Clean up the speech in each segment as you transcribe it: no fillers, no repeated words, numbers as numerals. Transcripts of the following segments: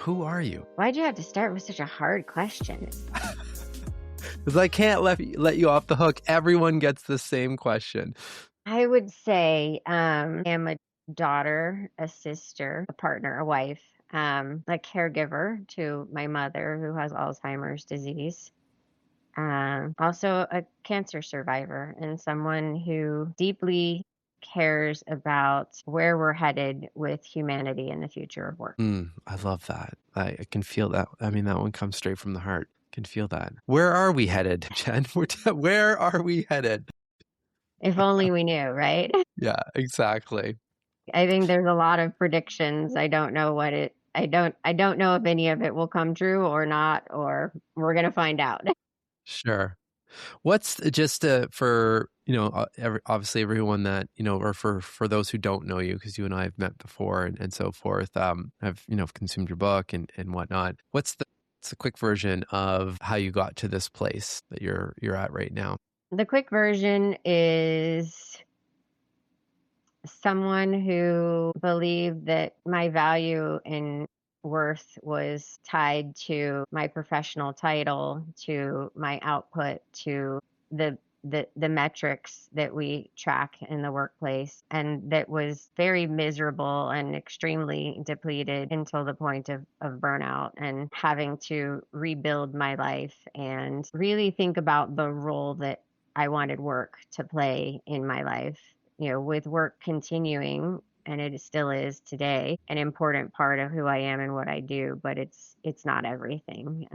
Who are you? Why'd you have to start with such a hard question? Because I can't let you off the hook. Everyone gets the same question. I would say I am a daughter, a sister, a partner, a wife, a caregiver to my mother who has Alzheimer's disease. Also a cancer survivor and someone who deeply cares about where we're headed with humanity in the future of work. I love that. I can feel that. I mean, that one comes straight from the heart. Can feel that. Where are we headed, Jen? Where are we headed? If only we knew, right? Yeah, exactly. I think there's a lot of predictions. I don't know if any of it will come true or not, or we're going to find out. Sure. What's just for, obviously everyone that, or for those who don't know you, because you and I have met before and so forth, have, consumed your book and whatnot. What's the quick version of how you got to this place that you're at right now? The quick version is someone who believed that my value and worth was tied to my professional title, to my output, to the metrics that we track in the workplace, and that was very miserable and extremely depleted until the point of burnout and having to rebuild my life and really think about the role that I wanted work to play in my life, with work continuing, and it still is today, an important part of who I am and what I do, but it's not everything.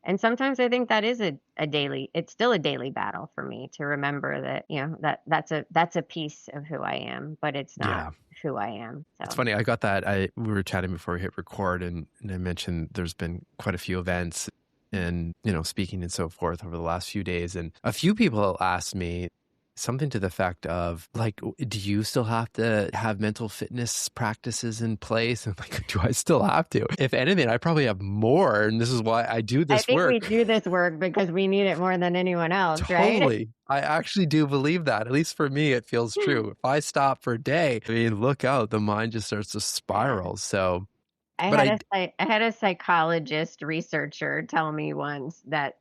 And sometimes I think that is it's still a daily battle for me to remember that, that's a piece of who I am, but it's not who I am. So. It's funny. I got that. We were chatting before we hit record, and I mentioned there's been quite a few events and, speaking and so forth over the last few days. And a few people asked me something to the effect of, like, do you still have to have mental fitness practices in place? And I'm like, do I still have to? If anything, I probably have more. And this is why I do this work. I think we do this work because we need it more than anyone else, right? Totally. I actually do believe that. At least for me, it feels true. If I stop for a day, I mean, look out, the mind just starts to spiral. So I had a psychologist researcher tell me once that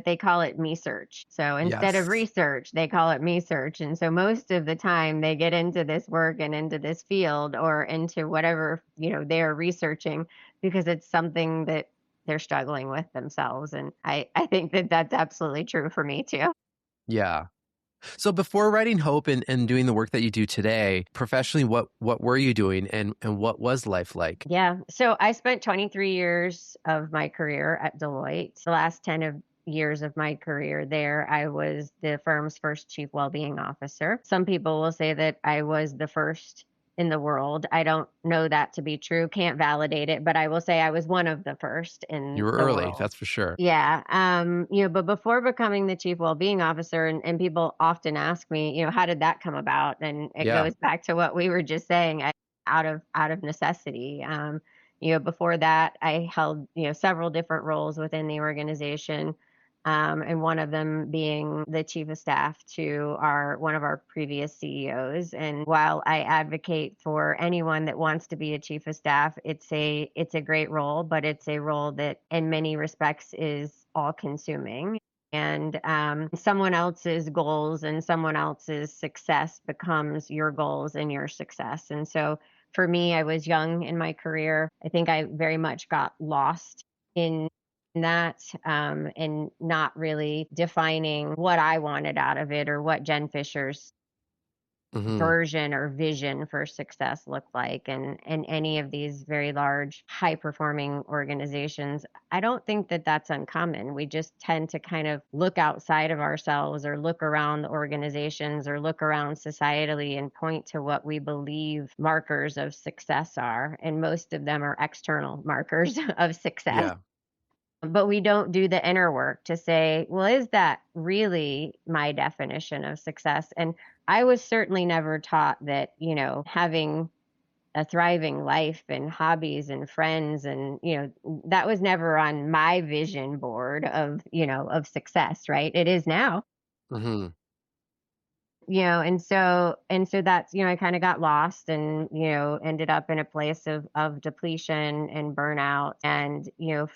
they call it me search. So instead of research, they call it me search. And so most of the time they get into this work and into this field or into whatever, they're researching because it's something that they're struggling with themselves. And I think that that's absolutely true for me too. Yeah. So before writing Hope and doing the work that you do today, professionally, what were you doing and what was life like? Yeah. So I spent 23 years of my career at Deloitte. The last 10 years of my career there, I was the firm's first Chief Well-Being Officer. Some people will say that I was the first in the world. I don't know that to be true. Can't validate it, but I will say I was one of the first in You were the early, world. that's for sure. Yeah. But before becoming the Chief Well-Being Officer, and people often ask me, how did that come about? And it goes back to what we were just saying, out of necessity. Before that, I held, several different roles within the organization. And one of them being the chief of staff to one of our previous CEOs. And while I advocate for anyone that wants to be a chief of staff, it's a great role, but it's a role that in many respects is all consuming. And someone else's goals and someone else's success becomes your goals and your success. And so for me, I was young in my career. I think I very much got lost in that and not really defining what I wanted out of it or what Jen Fisher's version or vision for success looked like. And in any of these very large, high performing organizations, I don't think that that's uncommon. We just tend to kind of look outside of ourselves or look around the organizations or look around societally and point to what we believe markers of success are. And most of them are external markers of success. Yeah. But we don't do the inner work to say, well, is that really my definition of success? And I was certainly never taught that, having a thriving life and hobbies and friends and, that was never on my vision board of, of success, right? It is now. and so that's, I kind of got lost and, ended up in a place of depletion and burnout. And,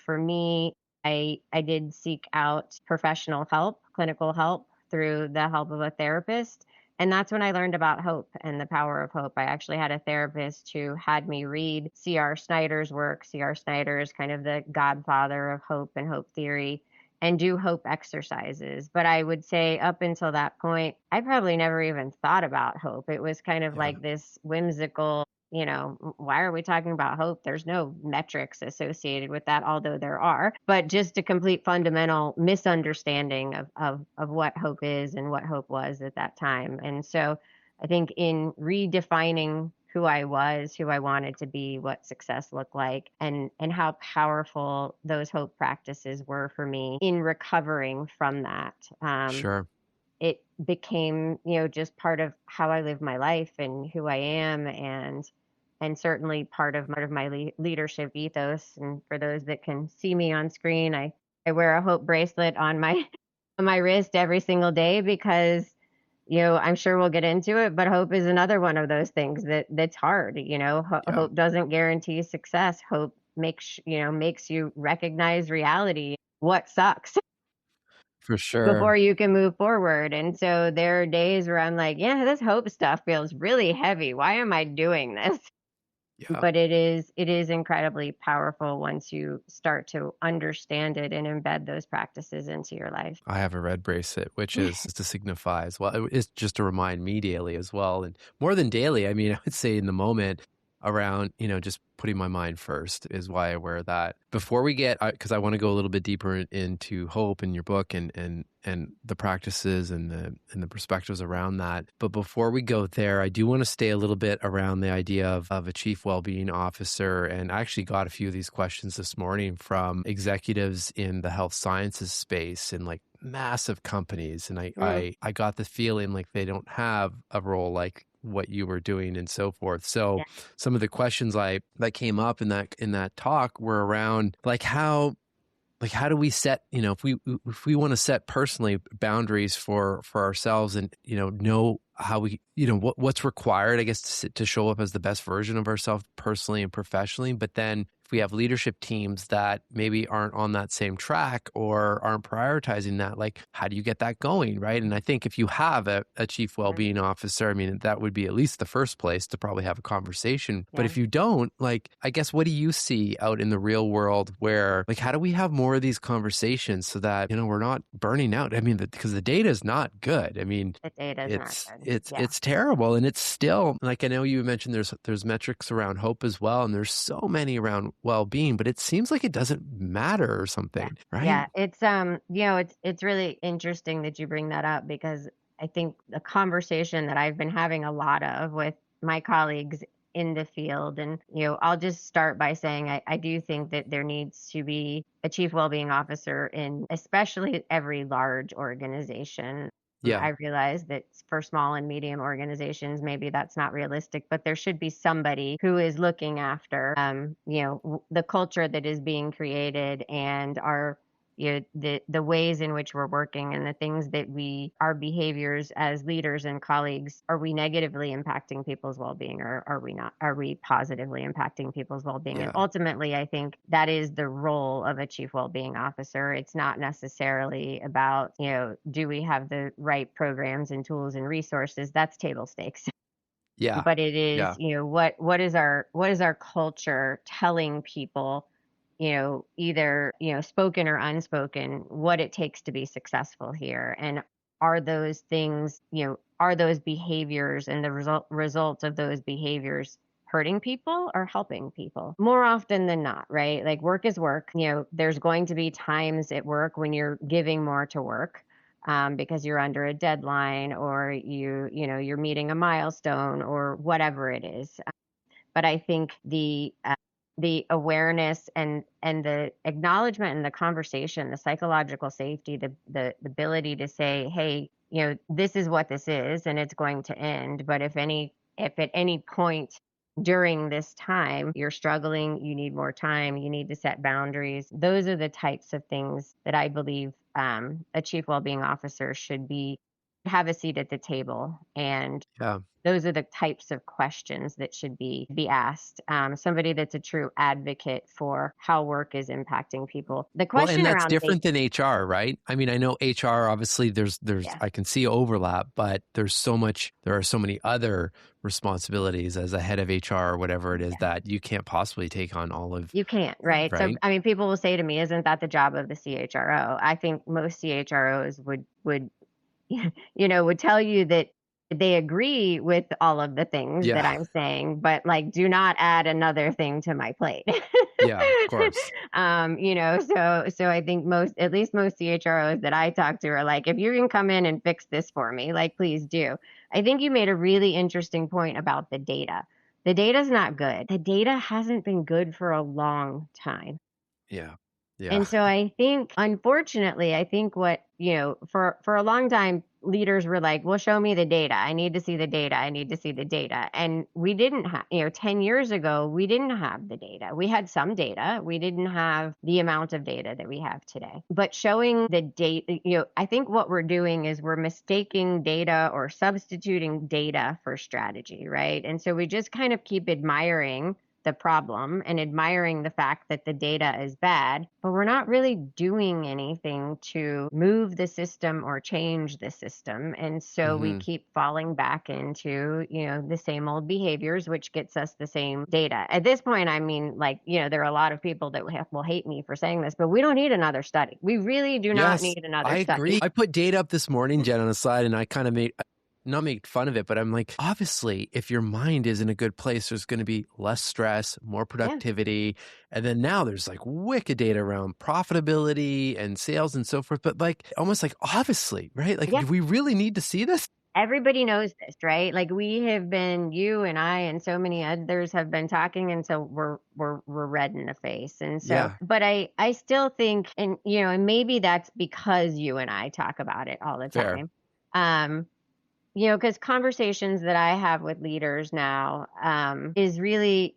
for me, I did seek out professional help, clinical help through the help of a therapist. And that's when I learned about hope and the power of hope. I actually had a therapist who had me read C.R. Snyder's work. C.R. Snyder is kind of the godfather of hope and hope theory, and do hope exercises. But I would say up until that point, I probably never even thought about hope. It was kind of Yeah. like this whimsical, why are we talking about hope? There's no metrics associated with that, although there are, but just a complete fundamental misunderstanding of what hope is and what hope was at that time. And so I think in redefining who I was, who I wanted to be, what success looked like, and how powerful those hope practices were for me in recovering from that. Sure. It became, just part of how I live my life and who I am, and certainly part of my leadership ethos. And for those that can see me on screen, I wear a hope bracelet on my on my wrist every single day because, I'm sure we'll get into it, but hope is another one of those things that's hard. Yeah, Hope doesn't guarantee success. Hope makes you recognize reality, what sucks, for sure. before you can move forward. And so there are days where I'm like, yeah, this hope stuff feels really heavy. Why am I doing this? Yeah. But it is incredibly powerful once you start to understand it and embed those practices into your life. I have a red bracelet, which is to signify as well. It's just to remind me daily as well. And more than daily, I mean, I would say in the moment around, just putting my mind first is why I wear that. Before we get, because I want to go a little bit deeper into hope in your book and the practices and the perspectives around that. But before we go there, I do want to stay a little bit around the idea of a chief well-being officer. And I actually got a few of these questions this morning from executives in the health sciences space and like massive companies. And I got the feeling like they don't have a role like what you were doing and so forth. So Yeah. some of the questions that came up in that talk were around how do we set, if we want to set personally boundaries for ourselves and, know how we, what's required, I guess, to show up as the best version of ourselves personally and professionally. But then if we have leadership teams that maybe aren't on that same track or aren't prioritizing that, like, how do you get that going? Right. And I think if you have a chief well-being officer, I mean, that would be at least the first place to probably have a conversation. But Yeah. if you don't, like, I guess, what do you see out in the real world where, like, how do we have more of these conversations so that, we're not burning out? I mean, because the data is not good. I mean, The data is not good. it's terrible. And it's still, like, I know you mentioned there's metrics around hope as well. And there's so many around well-being, but it seems like it doesn't matter or something, right? Yeah, it's it's really interesting that you bring that up, because I think the conversation that I've been having a lot of with my colleagues in the field, and I'll just start by saying I do think that there needs to be a chief well-being officer in especially every large organization. Yeah. I realize that for small and medium organizations, maybe that's not realistic, but there should be somebody who is looking after, the culture that is being created, and the ways in which we're working, and the things that our behaviors as leaders and colleagues, are we negatively impacting people's well-being, or are we not? Are we positively impacting people's well-being? And Yeah. ultimately, I think that is the role of a chief well-being officer. It's not necessarily about, do we have the right programs and tools and resources? That's table stakes. Yeah. But it is, Yeah. what is our culture telling people, either, spoken or unspoken, what it takes to be successful here? And are those things, are those behaviors and the results of those behaviors hurting people or helping people? More often than not, right? Like, work is work. There's going to be times at work when you're giving more to work, because you're under a deadline, or you're meeting a milestone, or whatever it is. But I think the awareness and the acknowledgement and the conversation, the psychological safety, the ability to say, hey, this is what this is, and it's going to end. But if at any point during this time you're struggling, you need more time, you need to set boundaries. Those are the types of things that I believe, a chief well-being officer should be have a seat at the table. And Yeah. those are the types of questions that should be asked. Somebody that's a true advocate for how work is impacting people. The Well, and question that's around different than HR, right? I mean, I know HR, obviously yeah, I can see overlap, but there are so many other responsibilities as a head of HR or whatever it is yeah, that you can't possibly take on all of, you can't, right? So, right? I mean, people will say to me, "Isn't that the job of the CHRO?" I think most CHROs would would tell you that they agree with all of the things that Yeah. I'm saying, but like, do not add another thing to my plate. Yeah, of course. So I think at least most CHROs that I talk to are like, if you can come in and fix this for me, like, please do. I think you made a really interesting point about the data. The data's not good. The data hasn't been good for a long time. Yeah. Yeah. And so I think, unfortunately, I think for a long time, leaders were like, well, show me the data. I need to see the data. I need to see the data. And we didn't have, 10 years ago, we didn't have the data. We had some data. We didn't have the amount of data that we have today. But showing the data, I think what we're doing is we're mistaking data or substituting data for strategy, right? And so we just kind of keep admiring the problem and admiring the fact that the data is bad, but we're not really doing anything to move the system or change the system. And so we Hmm. keep falling back into, the same old behaviors, which gets us the same data. At this point, I mean, like, there are a lot of people that will hate me for saying this, but we don't need another study. We really do not Yes, need another I study. agree. I put data up this morning, Jen, on the slide, and I kind of not make fun of it, but I'm like, obviously, if your mind is in a good place, there's going to be less stress, more Yeah. productivity. And then now there's like wicked data around profitability and sales and so forth. But like, almost like, obviously, right? Like, Yeah. do we really need to see this? Everybody knows this, right? Like you and I and so many others have been talking, and so we're red in the face. And so, Yeah, but I still think, and maybe that's because you and I talk about it all the fair. time. Um, because conversations that I have with leaders now is really,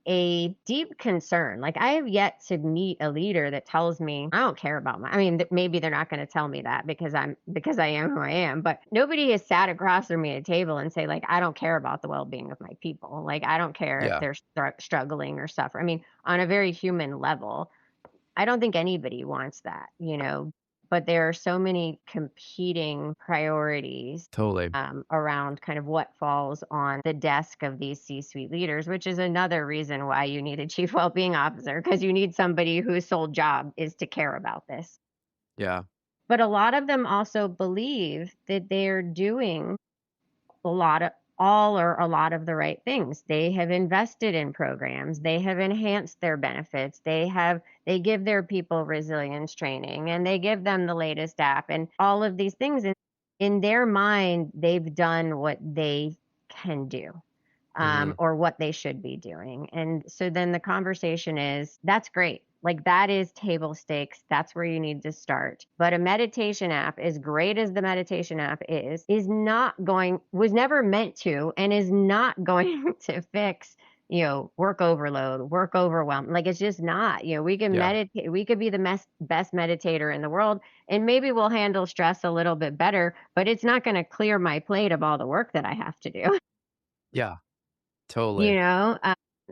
a deep concern. Like I have yet to meet a leader that tells me I don't care about I mean, maybe they're not going to tell me that because I am who I am, but nobody has sat across from me at a table and say like, I don't care about the well-being of my people. Like I don't care if Yeah. they're struggling or suffering. I mean, on a very human level, I don't think anybody wants that, but there are so many competing priorities Totally. around kind of what falls on the desk of these C-suite leaders, which is another reason why you need a chief well-being officer, because you need somebody whose sole job is to care about this. Yeah. But a lot of them also believe that they're doing a lot of all or a lot of the right things. They have invested in programs, they have enhanced their benefits, they give their people resilience training, and they give them the latest app and all of these things. In their mind, they've done what they can do. Hmm. Or what they should be doing. And so then the conversation is that's great. Like that is table stakes. That's where you need to start. But a meditation app, as great as the meditation app was never meant to, and is not going to fix, work overload, work overwhelm. Like it's just not, we can Yeah. meditate, we could be the best meditator in the world, and maybe we'll handle stress a little bit better, but it's not going to clear my plate of all the work that I have to do. Yeah. you Totally. know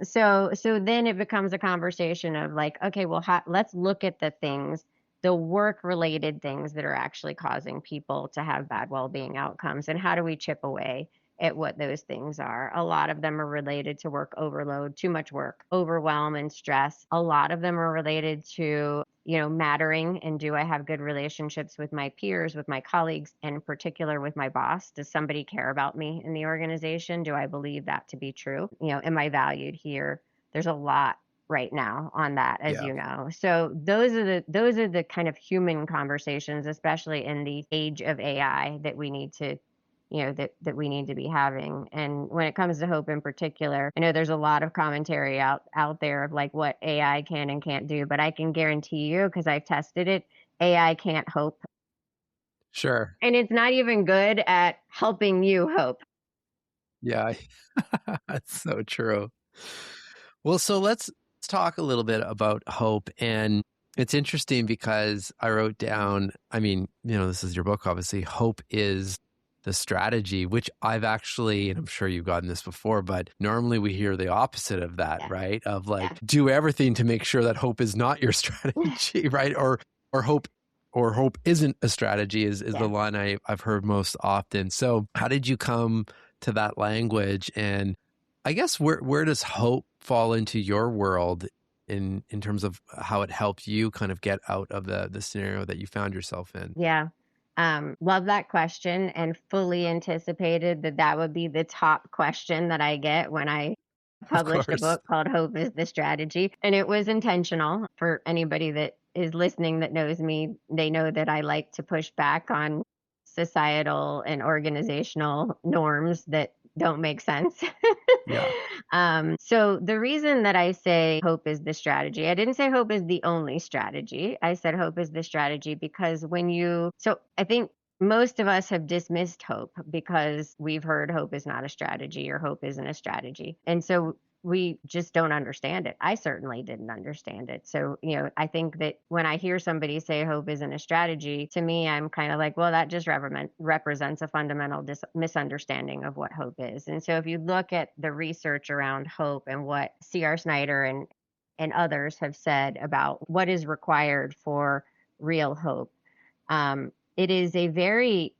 so then it becomes a conversation of like, okay, well, let's look at the work related things that are actually causing people to have bad well-being outcomes, and how do we chip away at what those things are. A lot of them are related to work overload, too much work, overwhelm, and stress. A lot of them are related to, mattering, and do I have good relationships with my peers, with my colleagues, and in particular with my boss? Does somebody care about me in the organization? Do I believe that to be true? Am I valued here? There's a lot right now on that, as Yeah. you know. So those are the kind of human conversations, especially in the age of AI, that we need to that we need to be having. And when it comes to hope in particular, I know there's a lot of commentary out there of like what AI can and can't do, but I can guarantee you, because I've tested it, AI can't hope. Sure. And it's not even good at helping you hope. Yeah. That's so true. Well, so let's talk a little bit about hope. And it's interesting because I wrote down, I mean, this is your book, obviously. Hope is the strategy, which I've actually, and I'm sure you've gotten this before, but normally we hear the opposite of that, Yeah. right? Of like, Yeah. do everything to make sure that hope is not your strategy, right? Or hope isn't a strategy is the Yeah. line I've heard most often. So how did you come to that language? And I guess where does hope fall into your world in terms of how it helped you kind of get out of the scenario that you found yourself in? Yeah. Love that question, and fully anticipated that that would be the top question that I get when I Of published a course. book called Hope is the Strategy. And it was intentional. For anybody that is listening that knows me, they know that I like to push back on societal and organizational norms that don't make sense. Yeah. So the reason that I say hope is the strategy, I didn't say hope is the only strategy. I said hope is the strategy because so I think most of us have dismissed hope because we've heard hope is not a strategy or hope isn't a strategy. And so we just don't understand it. I certainly didn't understand it. So, I think that when I hear somebody say hope isn't a strategy, to me, I'm kind of like, well, that just represents a fundamental misunderstanding of what hope is. And so if you look at the research around hope and what C.R. Snyder and others have said about what is required for real hope, it is a very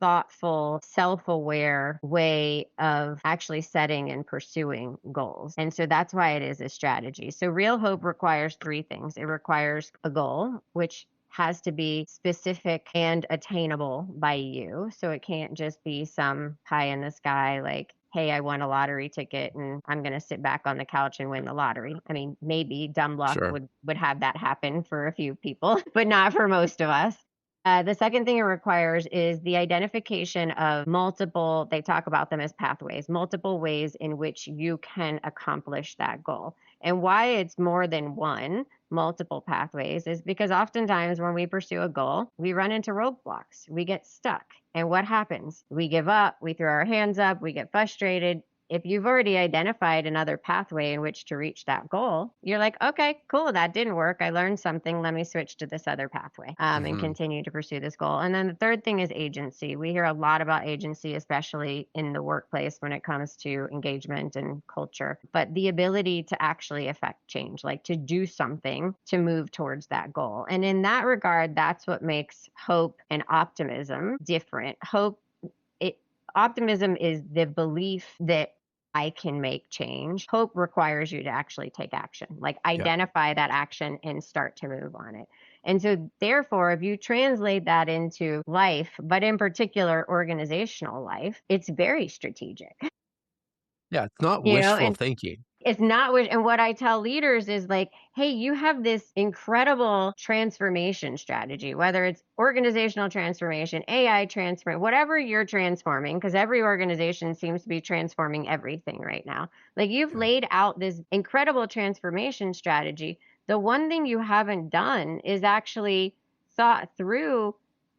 thoughtful, self aware way of actually setting and pursuing goals. And so that's why it is a strategy. So, real hope requires three things: it requires a goal, which has to be specific and attainable by you. So, it can't just be some pie in the sky like, hey, I won a lottery ticket and I'm going to sit back on the couch and win the lottery. I mean, maybe dumb luck Sure. would have that happen for a few people, but not for most of us. The second thing it requires is the identification of multiple, they talk about them as pathways, multiple ways in which you can accomplish that goal. And why it's more than one, multiple pathways, is because oftentimes when we pursue a goal, we run into roadblocks, we get stuck. And what happens? We give up, we throw our hands up, we get frustrated. If you've already identified another pathway in which to reach that goal, you're like, okay, cool, that didn't work. I learned something. Let me switch to this other pathway and Hmm. continue to pursue this goal. And then the third thing is agency. We hear a lot about agency, especially in the workplace when it comes to engagement and culture, but the ability to actually affect change, like to do something to move towards that goal. And in that regard, that's what makes hope and optimism different. Optimism is the belief that I can make change. Hope requires you to actually take action, like Yeah. identify that action and start to move on it. And so, therefore, if you translate that into life, but in particular organizational life, it's very strategic. Yeah. It's not wishful And thinking. it's not what, and what I tell leaders is like, hey, you have this incredible transformation strategy, whether it's organizational transformation, AI transformation, whatever you're transforming, because every organization seems to be transforming everything right now. Like you've Yeah. laid out this incredible transformation strategy. The one thing you haven't done is actually thought through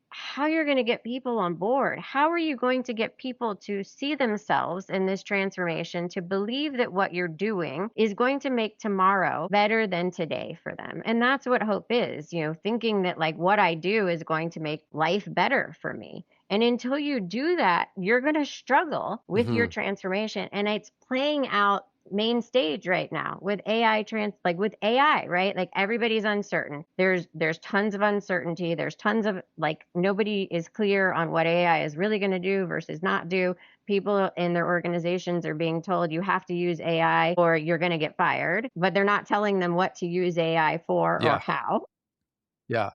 how you're going to get people on board. How are you going to get people to see themselves in this transformation, to believe that what you're doing is going to make tomorrow better than today for them? And that's what hope is, thinking that like what I do is going to make life better for me. And until you do that, you're going to struggle with your Hmm. transformation. And it's playing out main stage right now with with AI, right? Like everybody's uncertain. There's tons of uncertainty. There's tons of like nobody is clear on what AI is really going to do versus not do. People in their organizations are being told you have to use AI or you're going to get fired, but they're not telling them what to use AI for or Yeah. how. Yeah.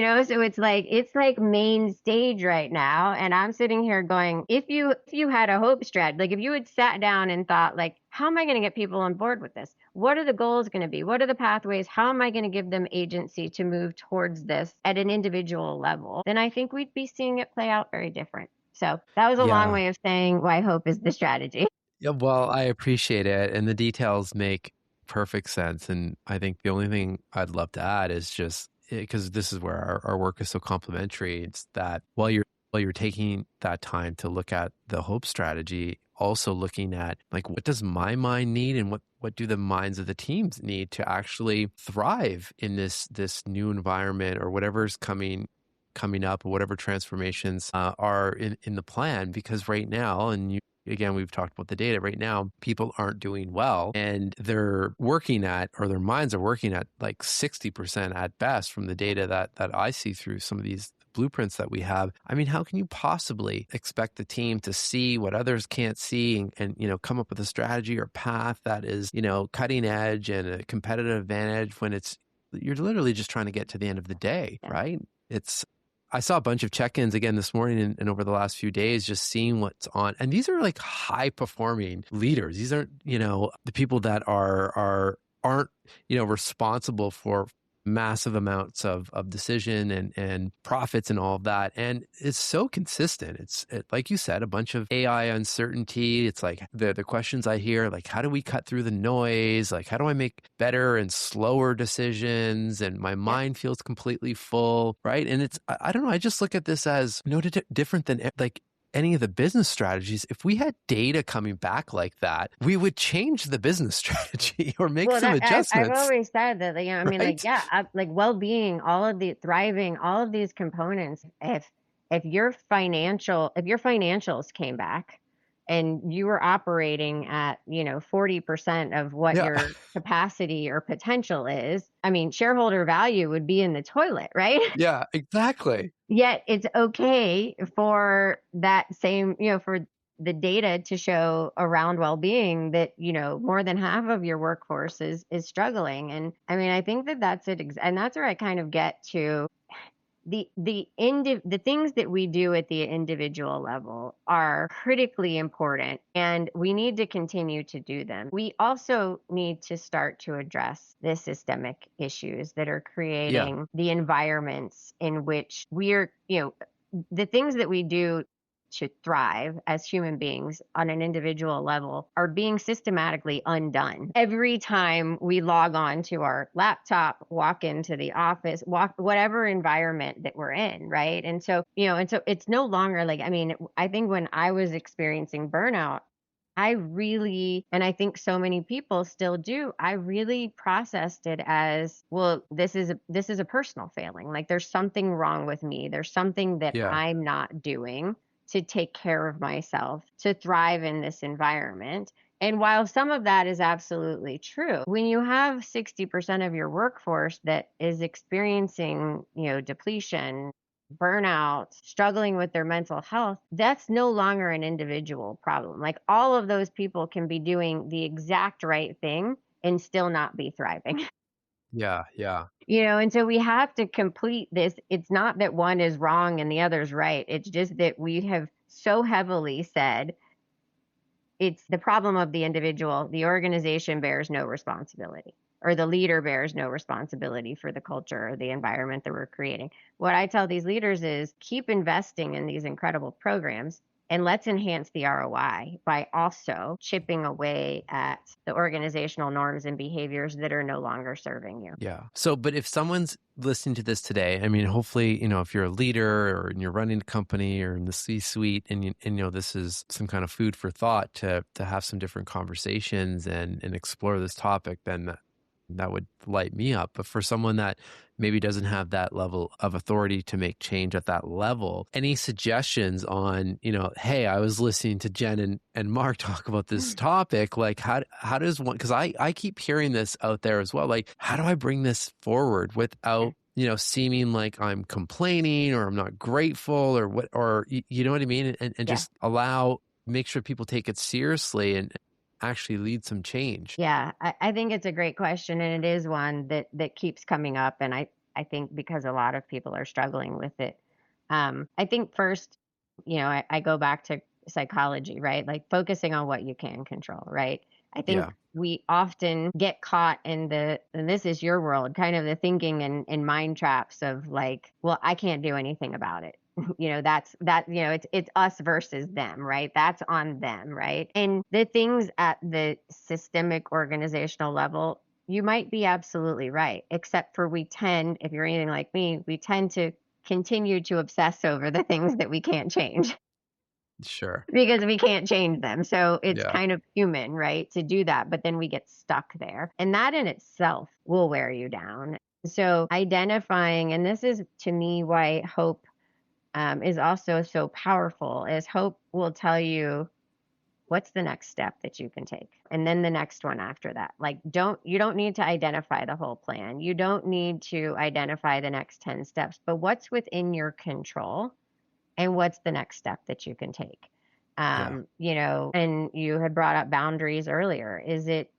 So it's like main stage right now. And I'm sitting here going, if you had a hope strat, like if you had sat down and thought, like, how am I going to get people on board with this? What are the goals going to be? What are the pathways? How am I going to give them agency to move towards this at an individual level? Then I think we'd be seeing it play out very different. So that was a long Yeah. way of saying why hope is the strategy. Yeah. Well, I appreciate it. And the details make perfect sense. And I think the only thing I'd love to add is just because this is where our work is so complementary. It's that while you're taking that time to look at the hope strategy, also looking at like what does my mind need and what do the minds of the teams need to actually thrive in this new environment or whatever's coming coming up or whatever transformations are in the plan. Because right now, again, we've talked about the data right now, people aren't doing well and they're working at, or their minds are working at like 60% at best from the data that I see through some of these blueprints that we have. I mean, how can you possibly expect the team to see what others can't see and come up with a strategy or path that is, cutting edge and a competitive advantage when you're literally just trying to get to the end of the day, right? I saw a bunch of check-ins again this morning and over the last few days, just seeing what's on. And these are like high-performing leaders. These aren't, the people that aren't, responsible for massive amounts of decision and profits and all of that. And it's so consistent. It's like you said, a bunch of AI uncertainty. It's like the questions I hear, like, how do we cut through the noise? Like, how do I make better and slower decisions? And my mind feels completely full, right? And I don't know, I just look at this as no different than like any of the business strategies. If we had data coming back like that, we would change the business strategy or make some adjustments. I've always said that, I mean, right? Like well-being, all of the thriving, all of these components. If your financials came back and you were operating at, 40% of what your capacity or potential is, I mean, shareholder value would be in the toilet, right? Yeah, exactly. Yet it's okay for that same, for the data to show around well-being that, more than half of your workforce is struggling. And I mean, I think that's it. And that's where I kind of get to the things that we do at the individual level are critically important, and we need to continue to do them. We also need to start to address the systemic issues that are creating the environments in which we're, the things that we do to thrive as human beings on an individual level are being systematically undone. Every time we log on to our laptop, walk into the office, whatever environment that we're in, right? And so, it's no longer like, I mean, I think when I was experiencing burnout, and I think so many people still do, I really processed it as, well, this is a personal failing. Like there's something wrong with me. There's something that I'm not doing to take care of myself, to thrive in this environment. And while some of that is absolutely true, when you have 60% of your workforce that is experiencing, depletion, burnout, struggling with their mental health, that's no longer an individual problem. Like all of those people can be doing the exact right thing and still not be thriving. Yeah. And so we have to complete this. It's not that one is wrong and the other's right. It's just that we have so heavily said it's the problem of the individual. The organization bears no responsibility, or the leader bears no responsibility for the culture or the environment that we're creating. What I tell these leaders is keep investing in these incredible programs, and let's enhance the ROI by also chipping away at the organizational norms and behaviors that are no longer serving you. Yeah. So, but if someone's listening to this today, I mean, hopefully, if you're a leader or you're running a company or in the C-suite and this is some kind of food for thought to have some different conversations and explore this topic, then that would light me up. But for someone that maybe doesn't have that level of authority to make change at that level, any suggestions on, hey, I was listening to Jen and Mark talk about this topic, like how does one, because I keep hearing this out there as well, like how do I bring this forward without seeming like I'm complaining or I'm not grateful or what, or you know what I mean? And just make sure people take it seriously and actually lead some change? Yeah, I think it's a great question, and it is one that keeps coming up. And I think because a lot of people are struggling with it. I think first, I go back to psychology, right? Like focusing on what you can control, right? I think we often get caught in and this is your world, kind of the thinking and mind traps of like, well, I can't do anything about it. It's us versus them, right? That's on them, right? And the things at the systemic organizational level, you might be absolutely right, except for if you're anything like me, we tend to continue to obsess over the things that we can't change. Sure. Because we can't change them. So it's kind of human, right, to do that. But then we get stuck there. And that in itself will wear you down. So identifying, and this is to me why hope is also so powerful, is hope will tell you what's the next step that you can take, and then the next one after that. Like, you don't need to identify the whole plan, you don't need to identify the next 10 steps, but what's within your control and what's the next step that you can take. Yeah. And you had brought up boundaries earlier. Is it,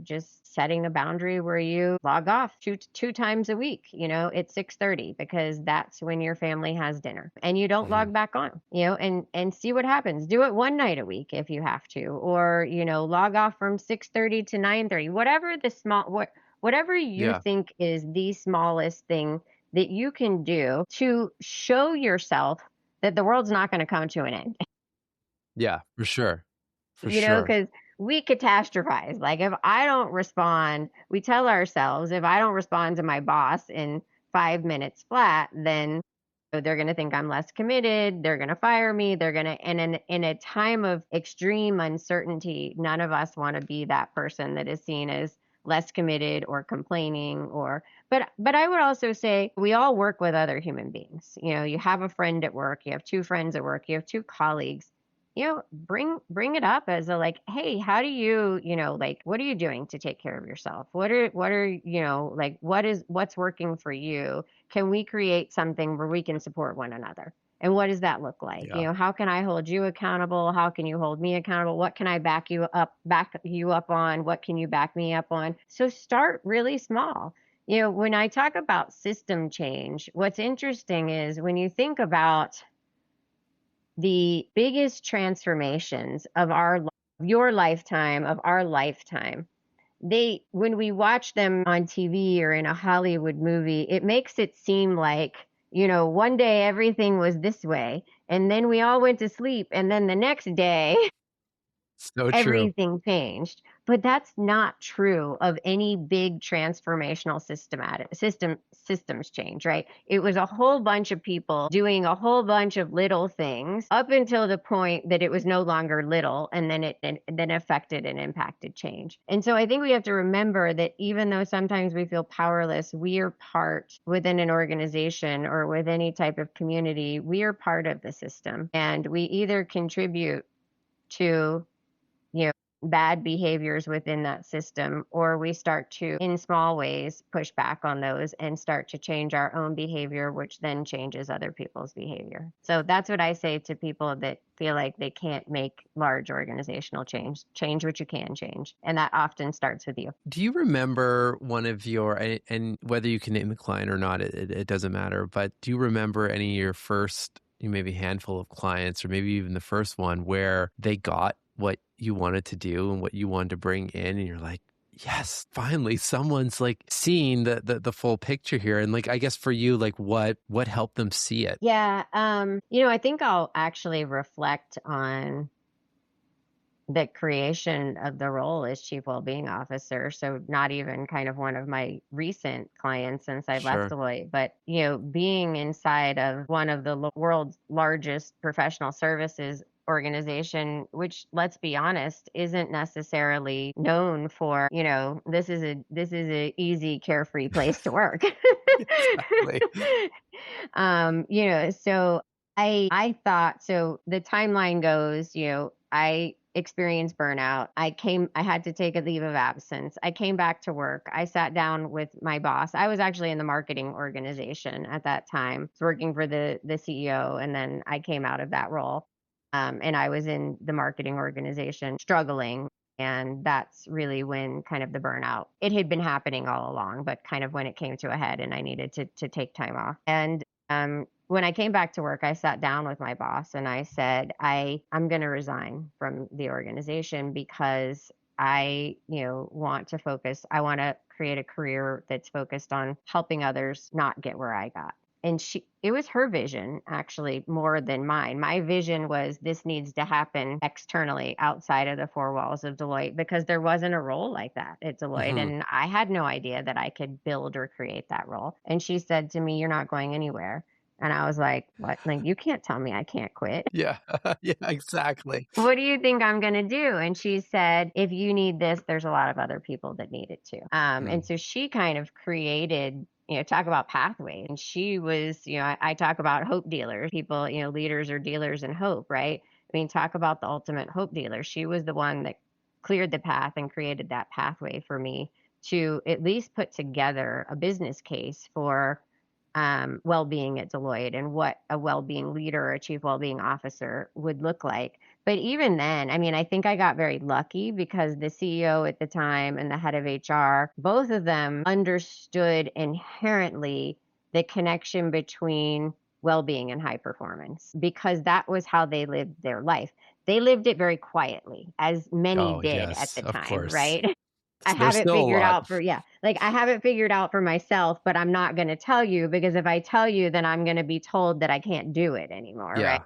just setting a boundary where you log off two times a week, at 6:30, because that's when your family has dinner, and you don't Hmm. log back on, and see what happens. Do it one night a week if you have to, or, log off from 6:30 to 9:30, whatever you Yeah. think is the smallest thing that you can do to show yourself that the world's not going to come to an end. Yeah, for sure. For sure. Because we catastrophize. Like, if I don't respond, we tell ourselves, if I don't respond to my boss in 5 minutes flat, then they're going to think I'm less committed. They're going to fire me. And in a time of extreme uncertainty, none of us want to be that person that is seen as less committed or complaining. But I would also say we all work with other human beings. You have a friend at work, you have two friends at work, you have two colleagues. Bring it up as a, like, hey, how do you, like, what are you doing to take care of yourself? What are like, what's working for you? Can we create something where we can support one another? And what does that look like? Yeah. How can I hold you accountable? How can you hold me accountable? What can I back you up on? What can you back me up on? So start really small. When I talk about system change, what's interesting is when you think about the biggest transformations of your lifetime, of our lifetime, when we watch them on TV or in a Hollywood movie, it makes it seem like, one day everything was this way, and then we all went to sleep, and then the next day So true. everything changed. But that's not true of any big transformational systems change, right? It was a whole bunch of people doing a whole bunch of little things up until the point that it was no longer little, and then it then affected and impacted change. And so I think we have to remember that even though sometimes we feel powerless, we are part within an organization or with any type of community. We are part of the system, and we either contribute to you know, bad behaviors within that system, or we start to, in small ways, push back on those and start to change our own behavior, which then changes other people's behavior. So that's what I say to people that feel like they can't make large organizational change. Change what you can change. And that often starts with you. Do you remember one of your, and whether you can name the client or not, it doesn't matter, but do you remember any of your first, maybe handful of clients, or maybe even the first one where they got what you wanted to do and what you wanted to bring in, and you're like, yes, finally someone's like seeing the full picture here? And like, I guess for you, like what helped them see it? Yeah. I think I'll actually reflect on the creation of the role as Chief Well-Being Officer. So not even kind of one of my recent clients since I left Sure. Deloitte, but, being inside of one of the world's largest professional services organization, which, let's be honest, isn't necessarily known for, this is a easy, carefree place to work. Exactly. So I thought, so the timeline goes, I experienced burnout. I had to take a leave of absence. I came back to work. I sat down with my boss. I was actually in the marketing organization at that time. I was working for the CEO, and then I came out of that role. And I was in the marketing organization struggling. And that's really when kind of the burnout, it had been happening all along, but kind of when it came to a head and I needed to take time off. And when I came back to work, I sat down with my boss and I said, I'm going to resign from the organization because I, want to focus. I want to create a career that's focused on helping others not get where I got. And it was her vision actually more than mine. My vision was this needs to happen externally outside of the four walls of Deloitte, because there wasn't a role like that at Deloitte. Hmm. And I had no idea that I could build or create that role. And she said to me, "You're not going anywhere." And I was like, "What? Like, you can't tell me I can't quit. Yeah. Yeah, exactly. What do you think I'm going to do?" And she said, "If you need this, there's a lot of other people that need it too." And Mm. so she kind of created talk about pathway. And she was, I talk about hope dealers, people, leaders or dealers in hope, right? I mean, talk about the ultimate hope dealer. She was the one that cleared the path and created that pathway for me to at least put together a business case for well-being at Deloitte and what a well-being leader or a chief well-being officer would look like. But even then, I mean, I think I got very lucky because the CEO at the time and the head of HR, both of them understood inherently the connection between well-being and high performance because that was how they lived their life. They lived it very quietly, as many Oh, did at yes, the of time, course. right? I There's have it still a figured lot. out for, yeah, like I have it figured out for myself, but I'm not going to tell you because if I tell you, then I'm going to be told that I can't do it anymore, right? Yeah.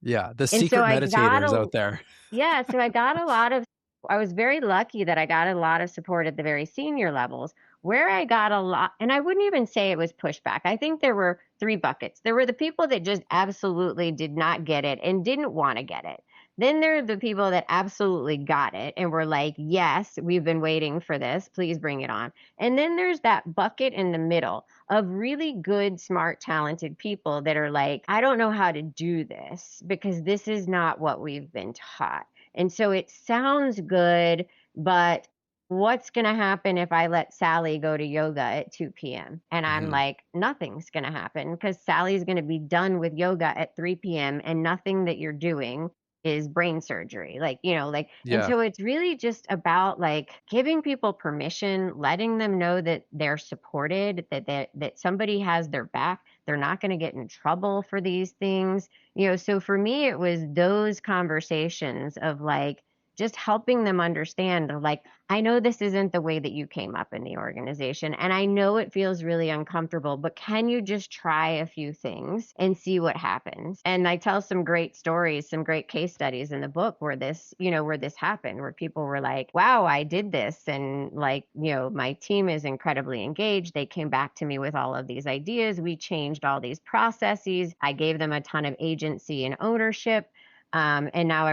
Yeah. The And so secret meditators out there. yeah, so I got a lot of, I was very lucky that I got a lot of support at the very senior levels. Where I got a lot, and I wouldn't even say it was pushback. I think there were three buckets. There were the people that just absolutely did not get it and didn't want to get it. Then there are the people that absolutely got it and were like, yes, we've been waiting for this. Please bring it on. And then there's that bucket in the middle of really good, smart, talented people that are like, I don't know how to do this because this is not what we've been taught. And so it sounds good, but what's going to happen if I let Sally go to yoga at 2 p.m.? And I'm Mhm. like, nothing's going to happen because Sally's going to be done with yoga at 3 p.m. and nothing that you're doing is brain surgery. And Yeah. so it's really just about like giving people permission, letting them know that they're supported, that somebody has their back. They're not going to get in trouble for these things. So for me, it was those conversations of like, just helping them understand like I know this isn't the way that you came up in the organization and I know it feels really uncomfortable, but can you just try a few things and see what happens? And I tell some great stories, some great case studies in the book where this happened, where people were like, wow, I did this and like, my team is incredibly engaged. They came back to me with all of these ideas. We changed all these processes. I gave them a ton of agency and ownership. And now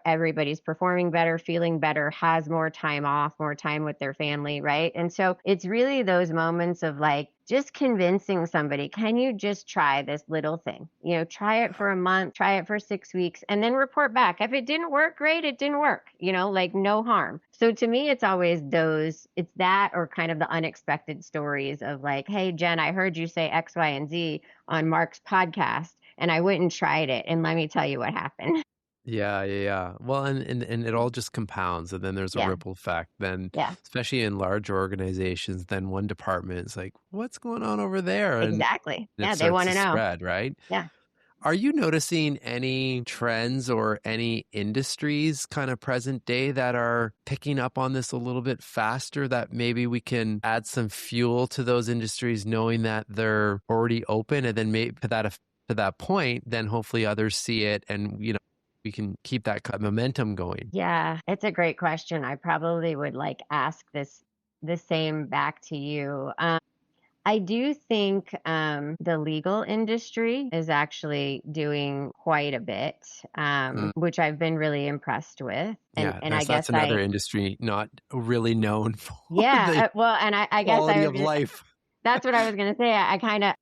everybody's performing better, feeling better, has more time off, more time with their family, right? And so it's really those moments of like just convincing somebody, can you just try this little thing? Try it for a month, try it for 6 weeks, and then report back. If it didn't work, great, it didn't work, like no harm. So to me, it's always it's that or kind of the unexpected stories of like, hey, Jen, I heard you say X, Y, and Z on Mark's podcast and I went and tried it. And let me tell you what happened. Yeah, yeah, yeah. Well, and it all just compounds, and then there's a Yeah. ripple effect. Then, Yeah. especially in large organizations, then one department is like, "What's going on over there?" And Exactly. it Yeah. They starts want to to know. spread, right? Yeah. Are you noticing any trends or any industries kind of present day that are picking up on this a little bit faster that maybe we can add some fuel to those industries knowing that they're already open and then maybe to that point, then hopefully others see it and, we can keep that momentum going. Yeah. It's a great question. I probably would like ask the same back to you. I do think the legal industry is actually doing quite a bit, Mm. which I've been really impressed with. Yeah, And I that's guess another industry not really known for the yeah, well, and I guess quality of life. that's what I was gonna say. I kind of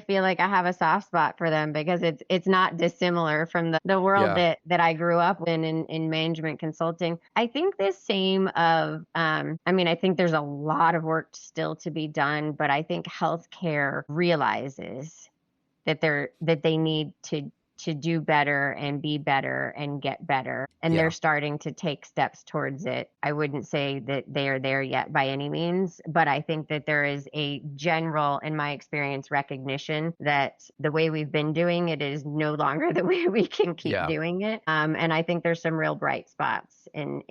feel like I have a soft spot for them because it's not dissimilar from the world Yeah, that I grew up in management consulting. I think this same of I mean, I think there's a lot of work still to be done, but I think healthcare realizes that they need to do better and be better and get better, and they're yeah, starting to take steps towards it. I wouldn't say that they are there yet by any means, but I think that there is a general, in my experience, recognition that the way we've been doing it is no longer the way we can keep yeah. doing it. And I think there's some real bright spots in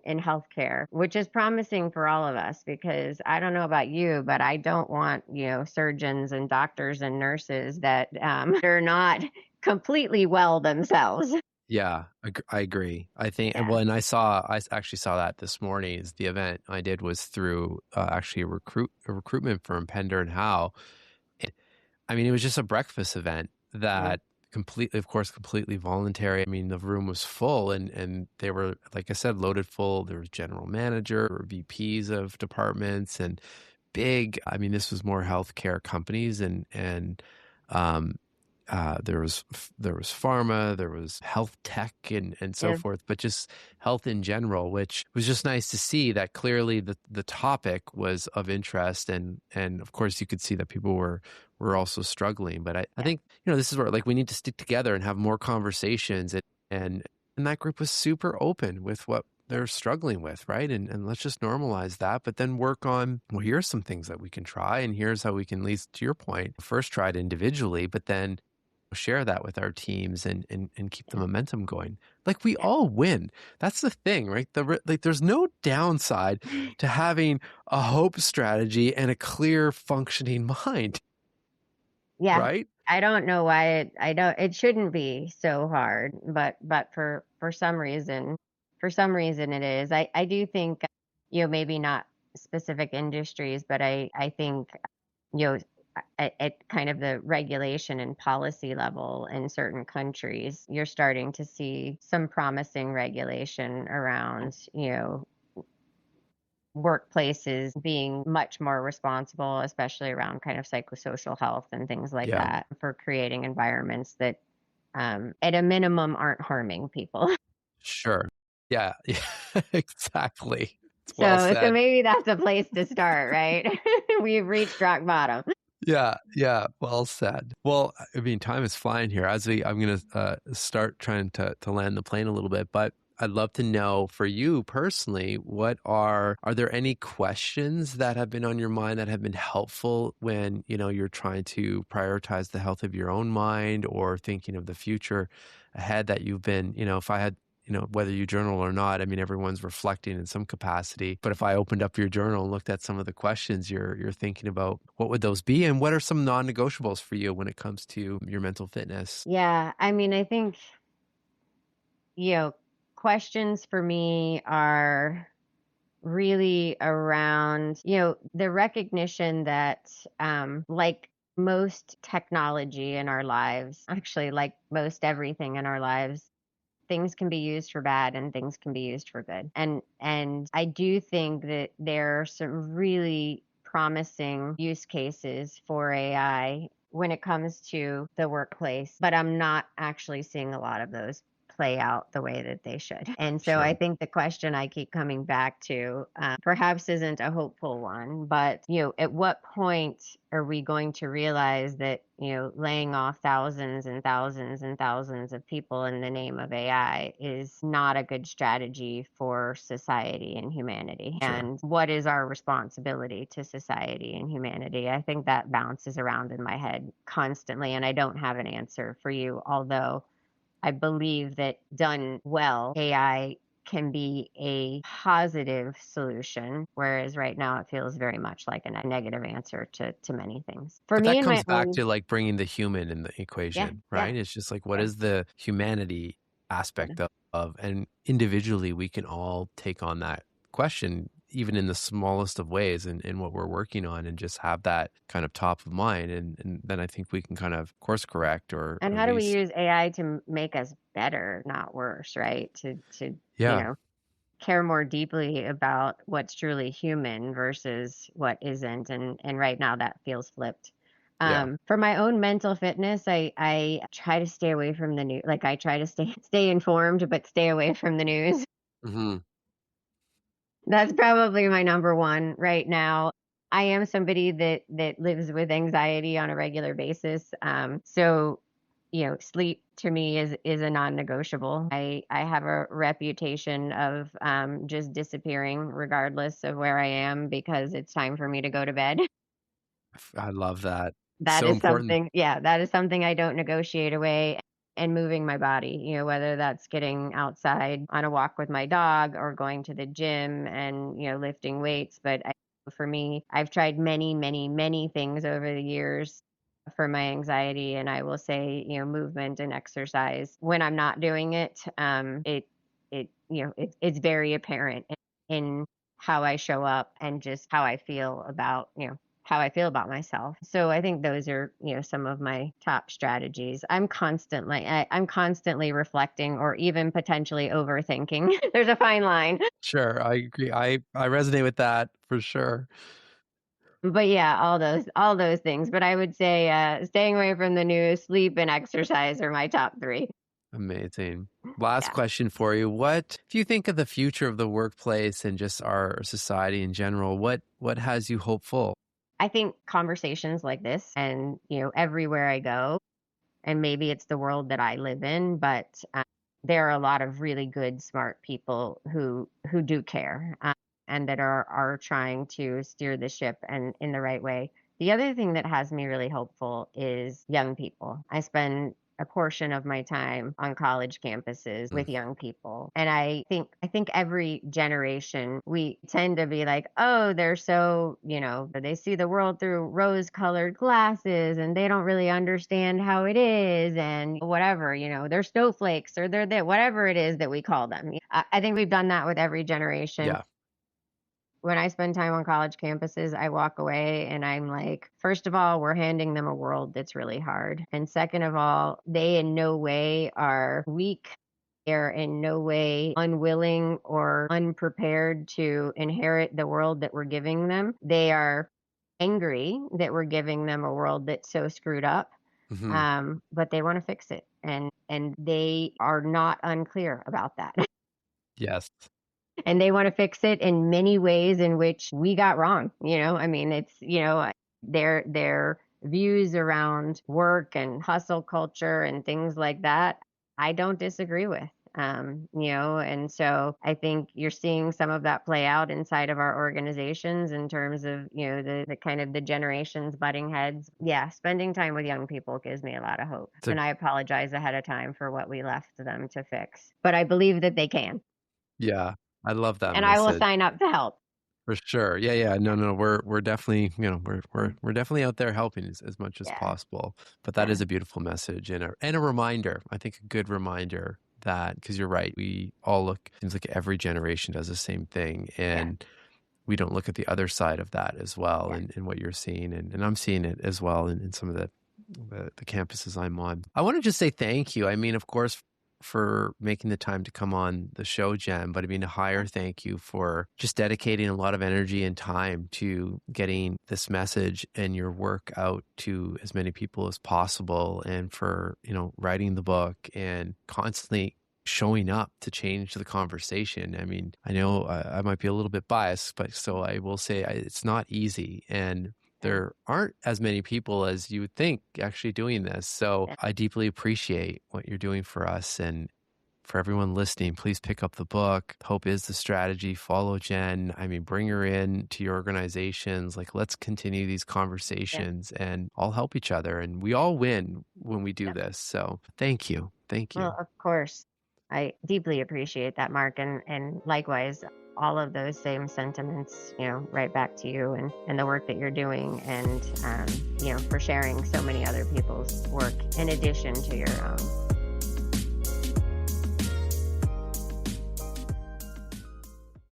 healthcare, which is promising for all of us because I don't know about you, but I don't want surgeons and doctors and nurses that are not completely well themselves. Yeah, I agree. I think, Yeah. well, and I actually saw that this morning. Is the event I did was through actually a recruitment firm, Pender and Howe. And, I mean, it was just a breakfast event Mm. that completely, of course, completely voluntary. I mean, the room was full, and they were, like I said, loaded full. There was general manager or VPs of departments, and big, I mean, this was more healthcare companies um, there was pharma, there was health tech and so Yeah. forth, but just health in general, which was just nice to see that clearly the topic was of interest, and of course you could see that people were also struggling. But I Yeah. think, this is where like we need to stick together and have more conversations, and and that group was super open with what they're struggling with, right? And let's just normalize that, but then work on, well, here's some things that we can try, and here's how we can, at least to your point, first try it individually, but then share that with our teams and keep the Yeah. momentum going. Like we Yeah. all win. That's the thing, right? Like there's no downside to having a hope strategy and a clear functioning mind, Yeah. right? I don't know why it shouldn't be so hard, but for some reason it is. I do think, maybe not specific industries, but I think, you know, at kind of the regulation and policy level in certain countries, you're starting to see some promising regulation around, workplaces being much more responsible, especially around kind of psychosocial health and things like Yeah, that, for creating environments that, at a minimum, aren't harming people. sure. Yeah, yeah, exactly. It's well So said. maybe that's a place to start, right? We've reached rock bottom. Yeah, yeah, well said. Well, I mean, time is flying here. I'm going to start trying to land the plane a little bit, but I'd love to know for you personally, are there any questions that have been on your mind that have been helpful when, you're trying to prioritize the health of your own mind or thinking of the future ahead that you've been, if I had, whether you journal or not, I mean, everyone's reflecting in some capacity. But if I opened up your journal and looked at some of the questions you're thinking about, what would those be? And what are some non-negotiables for you when it comes to your mental fitness? Yeah, I mean, I think, you know, questions for me are really around, the recognition that, like most technology in our lives, actually, like most everything in our lives, things can be used for bad and things can be used for good. And I do think that there are some really promising use cases for AI when it comes to the workplace, but I'm not actually seeing a lot of those play out the way that they should. And so I Sure. think the question I keep coming back to, perhaps isn't a hopeful one, but, at what point are we going to realize that, laying off thousands and thousands and thousands of people in the name of AI is not a good strategy for society and humanity? Sure. And what is our responsibility to society and humanity? I think that bounces around in my head constantly, and I don't have an answer for you, although I believe that done well, AI can be a positive solution, whereas right now it feels very much like a negative answer to many things. For But me that and my comes back own, to like bringing the human in the yeah, equation, yeah, right? It's just like, what yeah, is the humanity yeah. aspect and individually we can all take on that question, even in the smallest of ways in what we're working on, and just have that kind of top of mind. And then I think we can kind of course correct or And at how do we least, use AI to make us better, not worse, right? To yeah, care more deeply about what's truly human versus what isn't. And right now that feels flipped. yeah. For my own mental fitness, I try to stay away from the news. Like I try to stay informed, but stay away from the news. Hmm. That's probably my number one right now. I am somebody that lives with anxiety on a regular basis. So sleep to me is a non-negotiable. I have a reputation of, just disappearing regardless of where I am because it's time for me to go to bed. I love that. That So is important. something, yeah, that is something I don't negotiate away. And moving my body, whether that's getting outside on a walk with my dog or going to the gym and, lifting weights. But for me, I've tried many, many, many things over the years for my anxiety. And I will say, movement and exercise, when I'm not doing it, it's very apparent in how I show up and just how I feel about, how I feel about myself. So I think those are, some of my top strategies. I'm constantly reflecting or even potentially overthinking. There's a fine line. Sure. I agree. I resonate with that for sure. But yeah, all those things. But I would say staying away from the news, sleep, and exercise are my top three. Amazing. Last Yeah. question for you. What, if you think of the future of the workplace and just our society in general, what has you hopeful? I think conversations like this and, everywhere I go, and maybe it's the world that I live in, but there are a lot of really good, smart people who do care, and that are trying to steer the ship and in the right way. The other thing that has me really hopeful is young people. I spend a portion of my time on college campuses Mm. with young people. And I think every generation we tend to be like, "Oh, they're so, they see the world through rose-colored glasses and they don't really understand how it is and whatever, they're snowflakes or they're that whatever it is that we call them." I think we've done that with every generation. Yeah. When I spend time on college campuses, I walk away and I'm like, first of all, we're handing them a world that's really hard. And second of all, they in no way are weak. They're in no way unwilling or unprepared to inherit the world that we're giving them. They are angry that we're giving them a world that's so screwed up. Hmm. But they want to fix it. And they are not unclear about that. Yes. And they want to fix it in many ways in which we got wrong. I mean, it's, their views around work and hustle culture and things like that, I don't disagree with. And so I think you're seeing some of that play out inside of our organizations in terms of, the kind of the generations butting heads. Yeah, spending time with young people gives me a lot of hope. It's a, And I apologize ahead of time for what we left them to fix. But I believe that they can. yeah, I love that And I will message. sign up to help. For sure. Yeah, yeah. No, no, we're definitely, we're definitely out there helping as much as Yeah. possible. But that Yeah. is a beautiful message and a reminder. I think a good reminder that, because you're right, we all look, seems like every generation does the same thing. Yeah. And we don't look at the other side of that as well, Yeah. and what you're seeing. And I'm seeing it as well in some of the campuses I'm on. I want to just say thank you. I mean, of course, for making the time to come on the show, Jen, but I mean, a higher thank you for just dedicating a lot of energy and time to getting this message and your work out to as many people as possible, and for, writing the book and constantly showing up to change the conversation. I mean, I know I might be a little bit biased, but so I will say it's not easy. And there aren't as many people as you would think actually doing this. So Yeah. I deeply appreciate what you're doing for us. And for everyone listening, please pick up the book. Hope is the strategy. Follow Jen. I mean, bring her in to your organizations. Like, let's continue these Yeah. conversations and all help each other. And we all win when we do Yeah. this. So thank you. Thank Well, you. of course, I deeply appreciate that, Mark, and likewise, all of those same sentiments, right back to you and the work that you're doing, and for sharing so many other people's work in addition to your own.